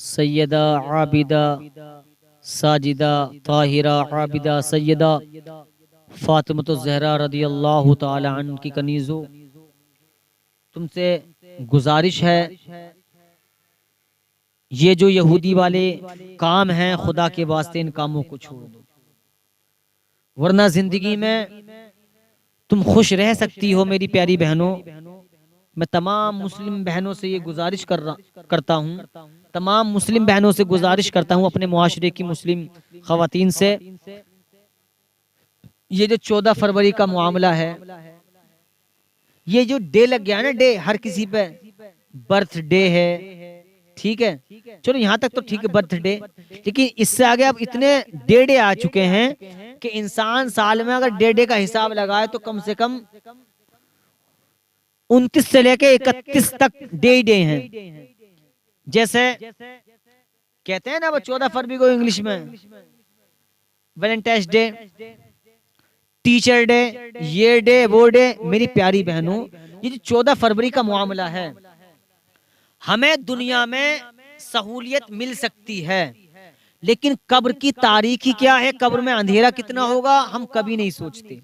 सैयदा आबिदा साजिदा ताहिरा आबिदा सैयदा फातिमा ज़हरा रदी अल्लाह ताला अन्हा की कनीज़ो, तुमसे गुजारिश है ये जो यहूदी वाले काम हैं खुदा के वास्ते इन कामों को छोड़ दो, वरना जिंदगी में तुम खुश रह सकती हो। मेरी प्यारी बहनों, मैं तमाम मुस्लिम बहनों से ये गुजारिश करता हूँ, तमाम मुस्लिम बहनों से गुजारिश करता हूँ, अपने मुआशरे की मुस्लिम खवातीन से, ये जो 14 फरवरी का मामला है, ये जो डे लग गया ना, डे हर किसी पे बर्थडे है, ठीक है, चलो यहाँ तक तो ठीक है बर्थडे, लेकिन इससे आगे अब इतने डे आ चुके हैं कि इंसान साल में अगर डे का हिसाब लगाए तो कम से कम 29 से लेके 31 तक डे हैं। जैसे कहते हैं ना वो 14 फरवरी को इंग्लिश में वैलेंटाइंस डे, टीचर डे, ये डे वो डे। मेरी प्यारी बहनों, ये जो 14 फरवरी का मामला है, हमें दुनिया में सहूलियत मिल सकती है, लेकिन कब्र की तारीख ही क्या है, कब्र में अंधेरा कितना होगा, हम कभी नहीं सोचते।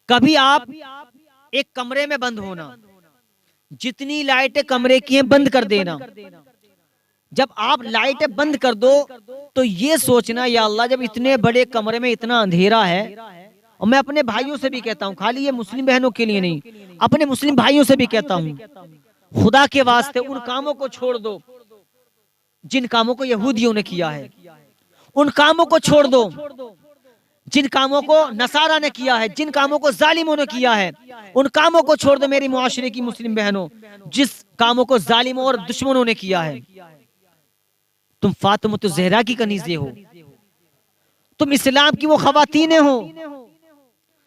कभी आप एक कमरे में बंद होना, जितनी लाइटें कमरे की हैं बंद कर देना। जब आप लाइटें बंद कर दो तो ये सोचना, या अल्लाह जब इतने बड़े कमरे में इतना अंधेरा है, और मैं अपने भाइयों से भी कहता हूँ, खाली ये मुस्लिम बहनों के लिए नहीं, अपने मुस्लिम भाइयों से भी कहता हूँ, खुदा के वास्ते उन कामों को छोड़ दो जिन कामों को यहूदियों ने किया है, उन कामों को छोड़ दो जिन कामों को नसारा ने किया है, जिन कामों को जालिमों ने किया है, उन कामों को छोड़ दो मेरी मुआशरे की मुस्लिम बहनों, जिस कामों को जालिमों और दुश्मनों ने किया है। तुम फातिमा ज़हरा की कनीज़े हो, तुम इस्लाम की वो खवातीनें हो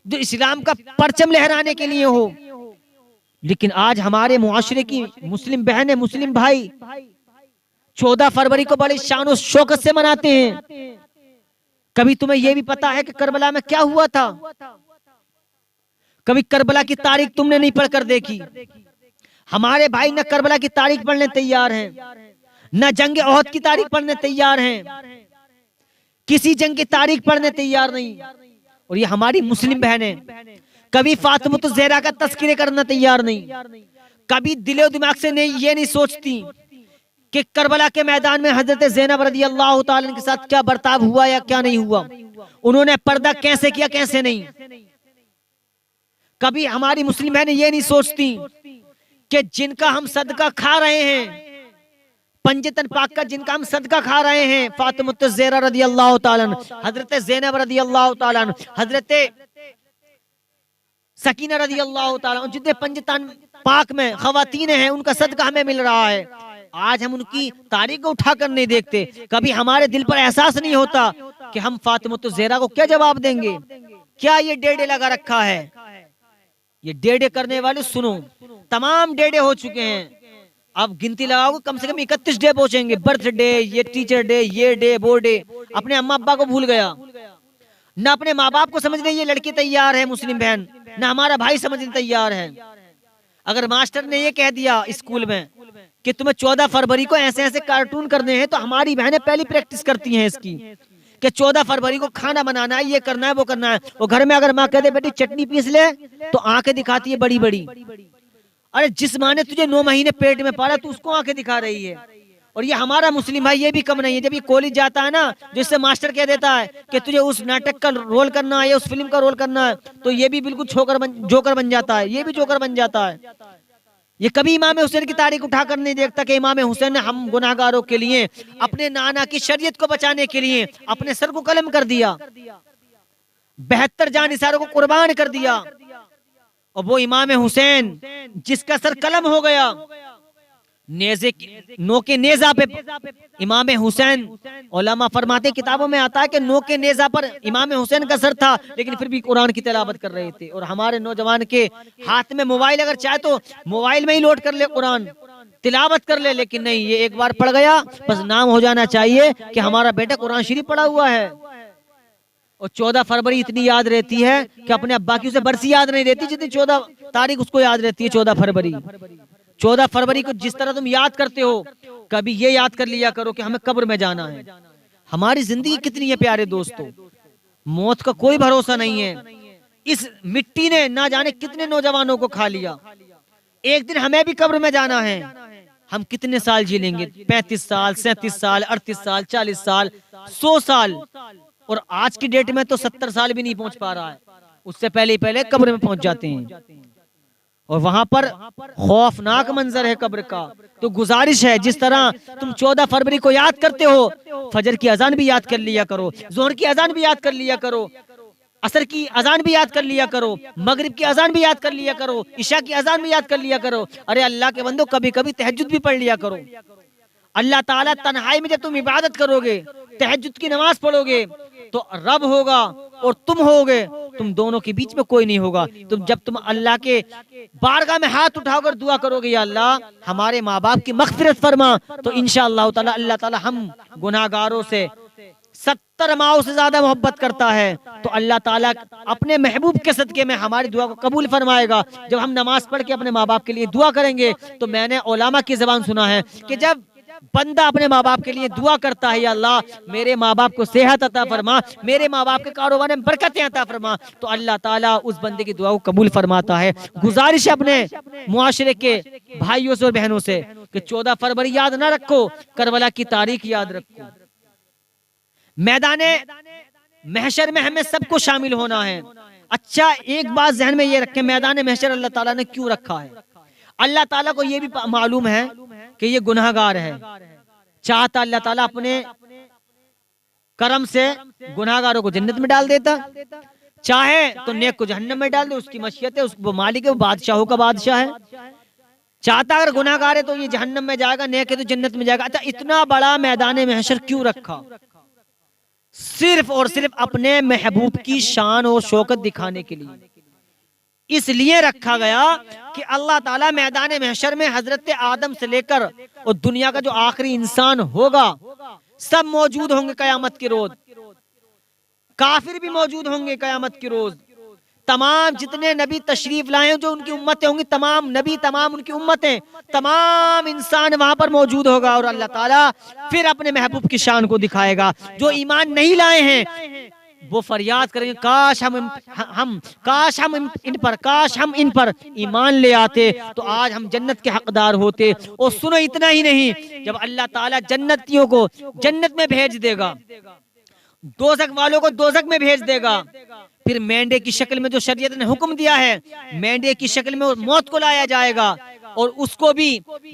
जो इस्लाम का परचम लहराने के लिए हो, लेकिन आज हमारे मुआशरे की मुस्लिम बहनें, मुस्लिम भाई 14 फरवरी को बड़ी शान और शौकत से मनाते हैं। कभी तुम्हें यह भी पता है कि करबला में क्या हुआ था? कभी करबला की तारीख तुमने नहीं पढ़कर देखी। हमारे भाई न करबला की तारीख पढ़ने तैयार हैं, न जंग ओहद की तारीख पढ़ने तैयार हैं, किसी जंग की तारीख पढ़ने तैयार नहीं। और ये हमारी मुस्लिम बहनें कभी फातिमा ज़हरा का तस्करे करना तैयार नहीं, कभी दिलो दिमाग से ये नहीं सोचती कि करबला के मैदान में हजरत ज़ैनब रज़ी अल्लाह ताला के साथ क्या बर्ताव हुआ या क्या नहीं हुआ, उन्होंने पर्दा कैसे किया कैसे नहीं। कभी हमारी मुस्लिम बहनें ये नहीं सोचती कि जिनका हम सदका खा रहे हैं, पंजतन पाक का जिनका हम सदका खा रहे हैं, फातिमा ज़हरा रज़ी अल्लाह ताला, हजरत ज़ैनब रज़ी अल्लाह ताला, हजरत सकीना रज़ी अल्लाह ताला, जितने पंजतन पाक में खवातीन हैं उनका सदका हमें मिल रहा है। आज हम उनकी तारीख को उठाकर नहीं देखते। कभी हमारे दिल पर एहसास नहीं होता कि हम फातिमा ज़हरा को क्या जवाब देंगे। क्या ये डे लगा रखा है? ये डे करने वाले सुनो, तमाम डे हो चुके हैं, अब गिनती लगाओगे कम से कम 31 डे पहुंचेंगे। बर्थडे, ये टीचर डे, ये डे वो डे। अपने अम्मा अब्बा को भूल गया, न अपने माँ बाप को समझने ये लड़की तैयार है मुस्लिम बहन, न हमारा भाई समझने तैयार है। अगर मास्टर ने ये कह दिया स्कूल में कि तुम्हें 14 फरवरी को ऐसे ऐसे कार्टून करने हैं, तो हमारी बहनें पहली प्रैक्टिस करती हैं इसकी कि 14 फरवरी को खाना बनाना है, ये करना है वो करना है। वो घर में अगर माँ कहते बेटी चटनी पीस ले, तो आंखें दिखाती है बड़ी बड़ी। अरे जिस माँ ने तुझे 9 महीने पेट में पाला, तू उसको आंखें दिखा रही है। और ये हमारा मुस्लिम भाई ये भी कम नहीं है, जब ये कॉलेज जाता है ना, जिससे मास्टर कह देता है कि तुझे उस नाटक का रोल करना है या उस फिल्म का रोल करना है, तो ये भी बिल्कुल जोकर बन जाता है, ये भी जोकर बन जाता है। ये कभी इमाम हुसैन की तारीख उठाकर नहीं देखता कि इमाम हुसैन ने हम गुनाहगारों के लिए, अपने नाना की शरीयत को बचाने के लिए अपने सर को कलम कर दिया, 72 जानिसारों को कुर्बान कर दिया। और वो इमाम हुसैन जिसका सर कलम हो गया, नोके नेजा पे इमाम हुसैन, उलमा फरमाते किताबों में आता है कि नोके नेजा पर इमाम हुसैन का सर था, लेकिन फिर भी कुरान की तिलावत कर रहे थे। और हमारे नौजवान के हाथ में मोबाइल, अगर चाहे तो मोबाइल में ही लोड कर ले कुरान, तिलावत कर ले, लेकिन नहीं, ये एक बार पढ़ गया बस नाम हो जाना चाहिए कि हमारा बेटा कुरान शरीफ पढ़ा हुआ है। और 14 फरवरी इतनी याद रहती है कि अपने अब्बा की उसे बरसी याद नहीं रहती जितनी 14 तारीख उसको याद रहती है। 14 फरवरी को जिस तरह तुम याद करते हो, कभी ये याद कर लिया करो कि हमें कब्र में जाना है। हमारी जिंदगी कितनी है प्यारे दोस्तों, मौत का कोई भरोसा नहीं है। इस मिट्टी ने ना जाने कितने नौजवानों को खा लिया। एक दिन हमें भी कब्र में जाना है। हम कितने साल जी लेंगे? 35 साल, 37 साल, 38 साल, 40 साल, 100 साल, और आज की डेट में तो 70 साल भी नहीं पहुंच पा रहा है। उससे पहले ही पहले कब्र में पहुंच जाते हैं, और वहां पर खौफनाक मंजर है कब्र का। तो गुजारिश है, जिस तरह तुम 14 फरवरी को याद करते हो, फजर की अजान भी याद कर लिया करो, जोहर की अजान भी याद कर लिया करो, असर की अजान भी याद कर लिया करो, मगरिब की अजान भी याद कर लिया करो, ईशा की अजान भी याद कर लिया करो। अरे अल्लाह के बंदो, कभी कभी तहज्जुद भी पढ़ लिया करो। अल्लाह ताला तन्हाई में जब तुम इबादत करोगे, तहज्जुद की नमाज पढ़ोगे, तो रब होगा और तुम होगे, तुम दोनों के बीच में कोई नहीं होगा। जब तुम अल्लाह के बारगाह में हाथ उठाकर दुआ करोगे, या अल्लाह हमारे माँ बाप की मग़फ़िरत फरमा, तो इंशाअल्लाह ताला अल्लाह ताला हम गुनाहगारों से 70 माओ से ज्यादा मोहब्बत करता है। तो अल्लाह ताला अपने महबूब के सदके में हमारी दुआ को कबूल फरमाएगा। जब हम नमाज पढ़ के अपने माँ बाप के लिए दुआ करेंगे, तो मैंने उलमा की ज़बान सुना है कि जब बंदा अपने माँ बाप के लिए दुआ करता है, या अल्लाह मेरे माँ बाप को सेहत अता फरमा, मेरे माँ बाप के कारोबार में बरकतें अता फरमा, तो अल्लाह ताला उस बंदे की दुआ को कबूल फरमाता है। गुजारिश है अपने मुआशरे के भाइयों से और बहनों से कि 14 फरवरी याद ना रखो, करबला की तारीख याद रखो। मैदाने महशर में हमें सबको शामिल होना है। अच्छा, एक बात जहन में ये रखें, मैदान महशर अल्लाह ताला ने क्यों रखा है? अल्लाह ताला को ये भी मालूम है कि ये गुनाहगार है। चाहता अल्लाह ताला अपने करम से गुनाहगारों को जन्नत में डाल देता, चाहे तो नेक को जहन्नम में डाल दे। उसकी मशीयत है, उसको मालिक है, वो बादशाहों का बादशाह है। चाहता अगर गुनाहगार है तो ये जहन्नम में जाएगा, नेक है तो जन्नत में जाएगा। अच्छा, इतना बड़ा मैदान महशर क्यों रखा? सिर्फ और सिर्फ अपने महबूब की शान और शौकत दिखाने के लिए इसलिए रखा गया कि अल्लाह ताला मैदान महशर में हजरत आदम से लेकर और दुनिया का जो आखिरी इंसान होगा, सब मौजूद होंगे कयामत के रोज। काफिर भी मौजूद होंगे कयामत के रोज। तमाम जितने नबी तशरीफ लाए हैं, जो उनकी उम्मतें होंगी, तमाम नबी, तमाम उनकी उम्मतें, तमाम इंसान वहां पर मौजूद होगा। और अल्लाह ताला फिर अपने महबूब की शान को दिखाएगा। जो ईमान नहीं लाए हैं वो फरियाद करेंगे, काश हम इन पर ईमान ले आते, तो आज हम जन्नत के हकदार होते। और सुनो, इतना ही नहीं, जब अल्लाह ताला जन्नतियों को जन्नत में भेज देगा, दोज़ख वालों को दोज़ख में भेज देगा, फिर मेंढे की शक्ल में जो शरीयत ने हुक्म दिया है, मेंढे की शक्ल में मौत को लाया जाएगा, और उसको भी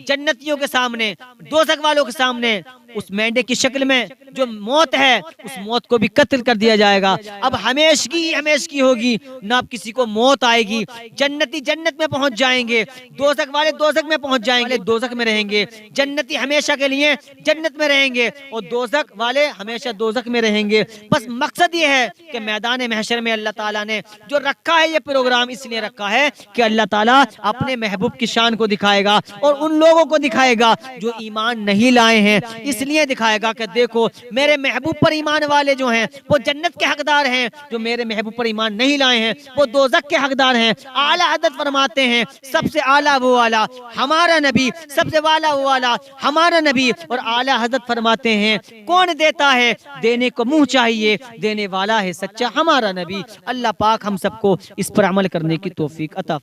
जन्नतियों के सामने, दोज़ख वालों के सामने, उस मेंढे की शक्ल में जो मौत है, उस मौत को भी कत्ल कर दिया जाएगा। अब हमेश की होगी, ना अब किसी को मौत आएगी। जन्नती जन्नत में पहुंच जाएंगे, दोज़ख वाले दोज़ख में पहुंच जाएंगे, दोज़ख में रहेंगे। जन्नती हमेशा के लिए जन्नत में रहेंगे, और दोज़ख वाले हमेशा दोज़ख में रहेंगे। बस मकसद ये है कि मैदान महशर में अल्लाह ताला ने जो रखा है, ये प्रोग्राम इसलिए रखा है कि अल्लाह ताला अपने महबूब की शान को दिखाएगा, और उन लोगों को दिखाएगा जो ईमान नहीं लाए हैं। इसलिए दिखाएगा कि देखो, मेरे महबूब पर ईमान वाले जो हैं वो जन्नत के हकदार हैं, जो मेरे महबूब पर ईमान नहीं लाए हैं वो दोज़ख के हकदार हैं। आला हज़रत फरमाते हैं, सबसे आला वो आला हमारा नबी, सबसे वाला वो वाला हमारा नबी। और आला हज़रत फरमाते हैं, कौन देता है? देने को मुंह चाहिए, देने वाला है सच्चा हमारा नबी। अल्लाह पाक हम सबको इस पर अमल करने की तौफीक अता